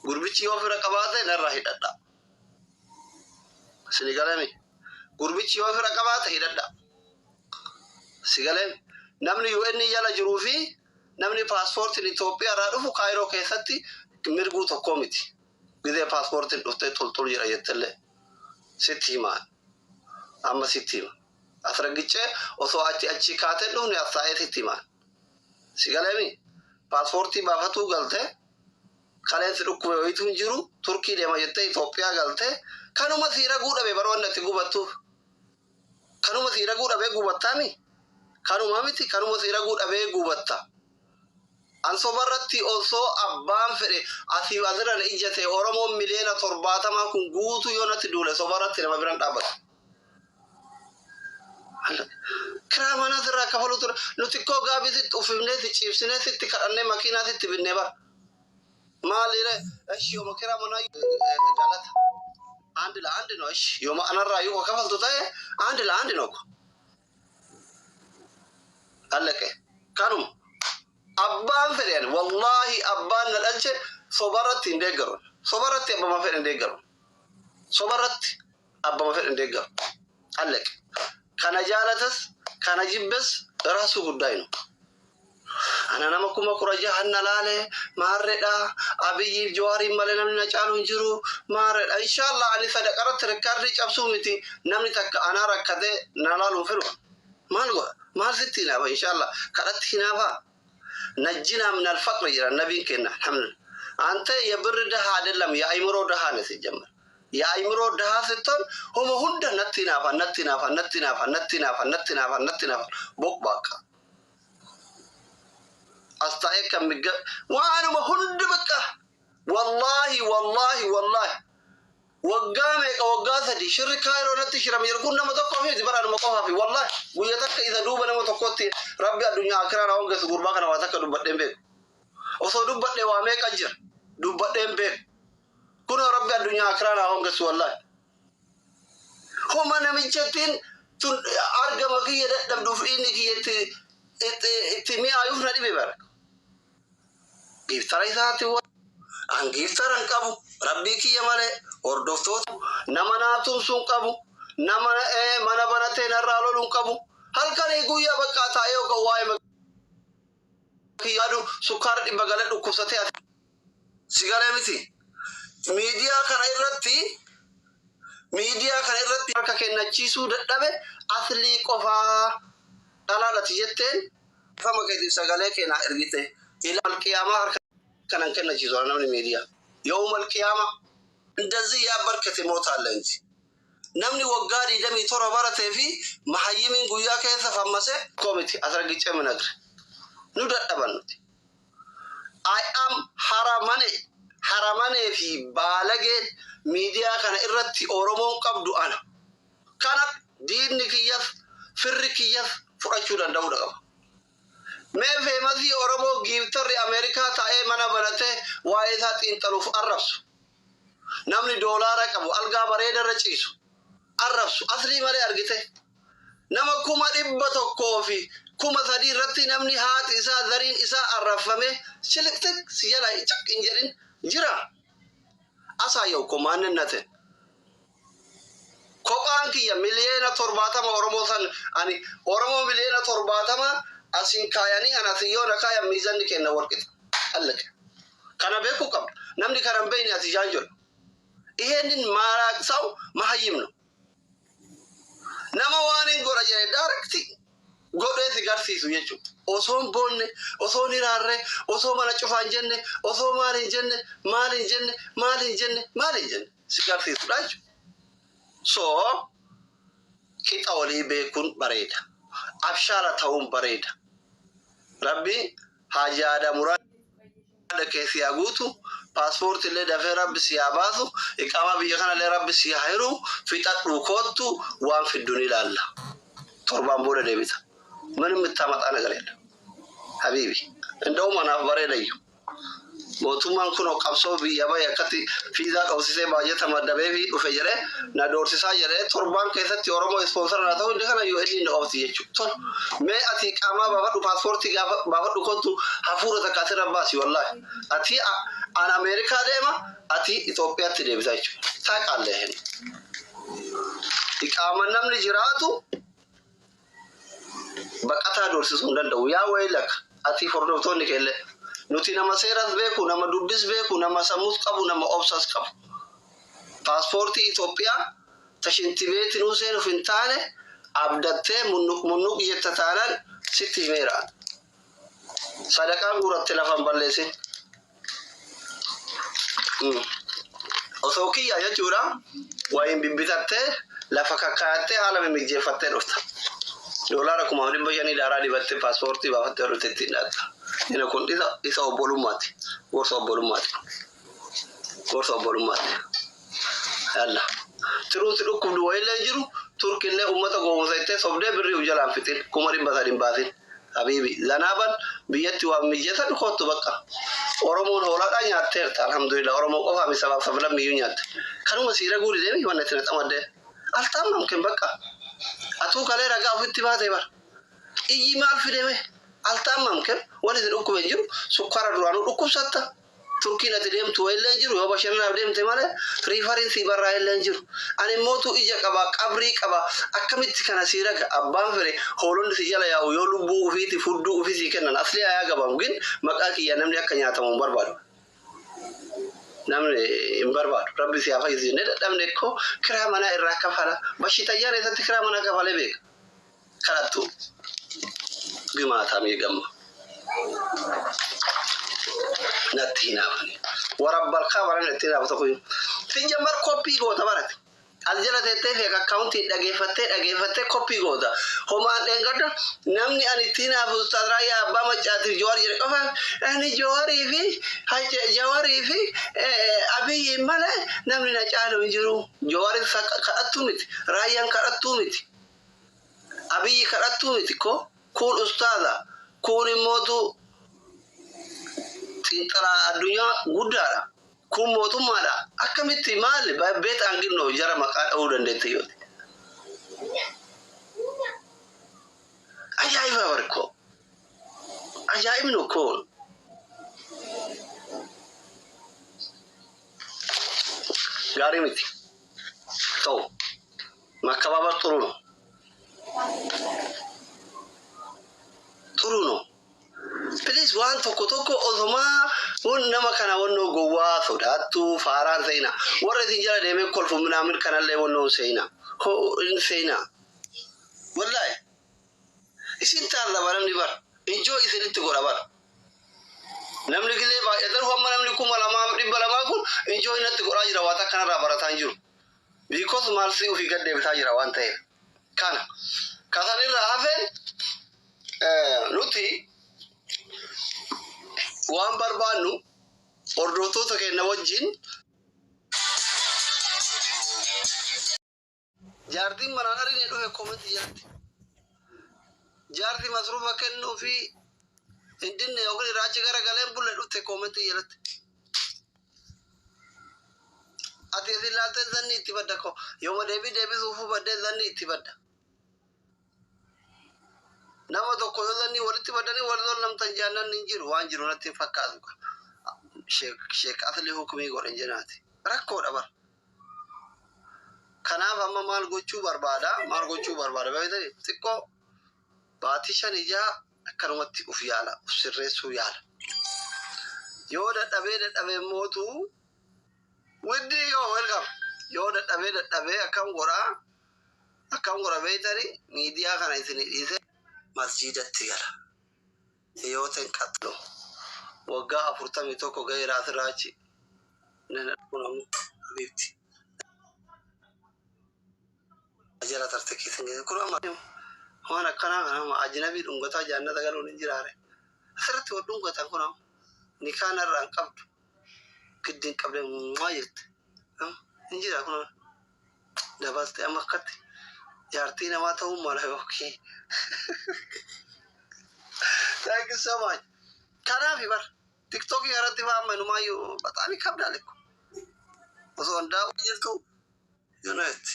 gurbichi yoo fira qabaate narraa hidhadha sinigalame gurbichi yoo fira qabaate hidhadha sigalame namni UN jala jiruu fi namni paaspoortiin Itoophiyaa irraa dhufu Kaayiroo keessatti mirguu tokko miti gidee paaspoortiin dhuftee toltol jira jettelee sitti himaa amma sitti himaa asragiche osoo achi kaatee dhufne asaa'ee sitti himaa sigalame paaspoortii baafatu galte kaleessi dhukkube wayitu hin jiru Turkii deema jettee Itoophiyaa galte kanuma siira guudhabe baroonnatti gubattuuf kanuma siira guudhabe gubattaami kanuma miti kanuma siira guudhabe gubatta ansobarratti osoo abbaan fedhe asii azira ijjate Oromoo miliyoona 70 kun guutu yoonatti duule sobarratti nama biran dhaabatu kramana sirraa kafalu ture nuti koo gaabisitti ufifnee si ciibsinee sitti kadhannee makiinaa sitti binnee bara maalire eshi yooma kramana galata andi la andi no eshi yooma anarraa yoo kafaltu ta'e andi la andi noko allake kanum abbaan fedhen wallahi abbaan nadalche sobaratti indeegaro sobaratti abbama fedhen indeegaro sobaratti abbama fedhen indeegaro allake kana jaalatas kana jibbes rasu guddai no ana nama kuma kuraja hannalaale maarredha abiyi jawari male namni na caalu jiru maarredha inshallah ani sadaqarat rekardi cabsu miti namni takka ana rakkate nalalu firu malgo mal sitina ba inshallah kadatina ba najjina min al-faqr ya nabi kenna alhamdulillah anta yabirda hadelam ya aymuro daha ne sijamma ya aymuro daha siton homo hunda natina fa bokbaka أستعيك كم بقى وأنا ما هند بقى والله وقامك وقاثدي شركة كايرو نتشرب يركون ما تقف في زبرة ما تقف في والله ويتك إذا دوبنا ما تقوتي ربي الدنيا أكرنا وانجس غربانا واتك دوبتين بيك وصو دوبت لوامك أجر دوبتين بيك كنا ربي الدنيا أكرنا وانجس والله هم أنا من جتين أرجع مكية دم دفعيني كي تمي أيوه ندي ببرك giftara isaati an giftaran qabu rabbi kiyya male ordoftoota nama naatum sun qabu nama mana banate narraalolun qabu halkani guyya bakka taa'ee oga waa'ee kiyyadu sukar dibagale dhukkubsate sigale miti miidiyaa kana irratti harka kennachiisuu dadhabe asli qofaa dhalaalati jetteen fama keetii sagalee keenaa ergite ila alqiyama كان كنا جزءنا من الميديا يوم القيامة ندزي يا بركة موت على أنت نمني وقاري دمي ترى برة في محيمين قويا كيف فمسه كوميتي أترقي من أجر نودر أبنتي I am حرماني في بالغين ميديا كان إرتي أورمون قبض أنا كانت دين كيف فرقية فرقة دولة मैं फेमस ही औरबो gifter America ताए मना बनते वाई था 3 तरफ अरब्स नमनी डॉलर कबो अलगा बरेडर चीसु अरब्स असली मरे अर्गिते नम कुमा दिब्बतो कॉफी कुमा सदी रत्ती नमनी हाथ इसा दरीन इसा अरफमे सिलक्ते सियला चक इंजरिन जिरा असा यो कुमान नते कोपान की मिलियन 70 औरबो सन अनि औरबो मिलियन 70 asin kayani ana siyona kaya mizani kenna workit allaka kana beku kam namni karam bayni atijanjol ihenin marak saw mahayimno nama wani gora jere direct godo sigarsi su yechu oson bonne oson irarre oson mana chufan jenne oson malin jenne sigarsi su daj so kita wali bekun bareda afshara tawum bareda ربي حاجة مراد كيف يعوتو باسبورت اللي دفع رب سياباتو إقامة بيجانا لرب سيهيرو في تطلقاتو وان في الدنيا لله تربان بورا ديبتا من متامت أنا قليل حبيبي عندهم أنا أخباري ليو mootummaan kun qabsoo biyya baay'ee akkatti fiizaa qabsiisee baay'ata maddabee fi dhufe jedhee na doorsisaa jedhee torbaan keessatti Oromoo ispoonsara naa ta'u inni kana yoo inni oofti jechuudha. Tol mee ati qaamaa baafadhu paaspoortii baafadhu kottu hafuura takka asirra baasi wallaahi. Ati an Ameerikaa deema ati Itoophiyaatti deebisa jechuudha. Saaqaallee hin. Iqaama namni jiraatu baqataa doorsisuu hin danda'u. Yaa waylaka ati hordoftoonni keellee. Nuti nama seeras beeku, nama dubbis beeku, nama sammuus qabu, nama obsas qabu. Paaspoortii Itoophiyaa tashinti beeti nuu seenuuf hin taane abdattee munnuq jetta taanaan sitti himeera. Sadaqaan guuratte lafan balleessin. Osoo kiyyaa jechuudha wayin bibbitattee lafa kakkaayattee haala mimmijeeffattee dhufta. Doolaara 500 daaraa dibattee paaspoortii baafattee dhufte ittiin dhaatta. Ina kun isa obbolummaati. Gorsa obbolummaati. Gorsa obbolummaati. Yalla. Tiruuti dhukkubdu wayillee jiru turkillee ummata goomsaytee sobdee birrii ujalaan fitin 300 baasin. Habibi zanaaban biyyatti waan mijjatan kottu bakka. Oromoon hoolaadhaa nyaatteerta alhamdulillah. Oromoo qofa misabaaf sablan miyyuu nyaatte. Kanuma siira guuri deemi wannetti na xamaddee. Altaamnam ken bakka. Atuu kalee ragaa ofitti baatee bara. Iyyi maal fideme? Altaamnam ken wani isin dhukkubeen jiru sukkaara duraanuu dhukkubsatta. Turkiin ati deemtu wayillee jiru yoo bashannanaaf deemte malee riifarinsii barraa illee jiru. Ani mootu ija qaba qabrii qaba akkamitti kana sii raga abbaan fere hoolonni si jala yaa'u yoo lubbuu ufiiti fudduu ufisii kennan asli ayaa gabamu gin maqaa kiyya namni akka nyaatamu hin barbaadu. Namni hin barbaadu. Rabbi si haa fayyisu. Ne dadhabne koo kiraa manaa irraa kafala. Bashitayyaan eessatti kiraa manaa kafalee beeka. Kadhattu gimaataa miidhamma. Natti hinaafani. Warabbal kabaran natti hinaafata kun. Finjambar koppii goota barate. Aljala teettee fi akkaawuntii dhageeffattee koppii goota. Homaan dheengadda namni ani itti hinaafu Ustaaz Raayyaa Abbaa Maccaatiif Jawaar jedhe qofa ani Jawaarii fi Abiyyi malee namni na caalu hin jiru. Jawaarin kadhattuu miti. Raayyaan kadhattuu miti. Abiyyi kadhattuu miti ko kun ustaaza kun immootu xinxalaa addunyaa guddaadha. Kun mootummaadha. Akkamitti maali beeta hanginnoo jara maqaa dha'uu dandeette yooti. Ajaa'iba barkoo. Ajaa'ibni koon. Gaarii miti. Ta'u. Makkabaaba xuruno. Xuruno. Please waan tokko ozomaa nama kana wannoo gowwaa sodaattu faaraan seena. Warra isin jala deemee kolfu minaamin kanallee wannoo seena. Seena. Wallahi. Isin taalla namni bar. Injoo isinitti godha bar. Namni gilee baay'atan hamma namni 200 kun injoo inatti godhaa jira waan kanarraa barataan jiru. Because maalsi ofii gad deebisaa jira waan ta'eef. Kana. Kasanirraa hafeen nuti waan barbaannu hordoftoota keenya wajjin jaartiin manaan arine dhufe koomenti jalatti jaartii masruufa kennuu fi hindinne yookiin raachi garagaleen bulle dhufte koomenti jalatti ati isin laaltee zanni itti badda ko yooma deebisuufuu baddee zanni itti badda nama tokko yoo zanni walitti baddanii wal namtan jaannan hin jiru waan jiru natti fakkaatu sheek asli hukumii godhan jenaati rakkoodha bar kanaaf amma maal gochuu barbaada beeytani xiqqoo baatii 5 ijaa akkanumatti uf yaala uf sirreessuu yaala yoo dadhabee mootu widdi yoo welcome yoo dadhabee akkam godha beeytani miidiyaa kana isinii dhiise masjidatti gala yoo ten qatlo waggaa 41 ga'eera asirraachi nana kunamu habibti ajala tarte kiisin kunama waan akkanaa kanama ajnabii dhungataa jaannata galuun hin jiraare asirratti wal dhungatan kunama nikaanarraan qabdu giddin qabdee maa jirte hin jira kunama dabalte amma akkatti jaartii namaa ta'uu mala yookiin thank you so much. Kanaaf bar TikTok irratti faamanu maayyuu bataami kabdaalekko osoo hundaa jirtu yuunetti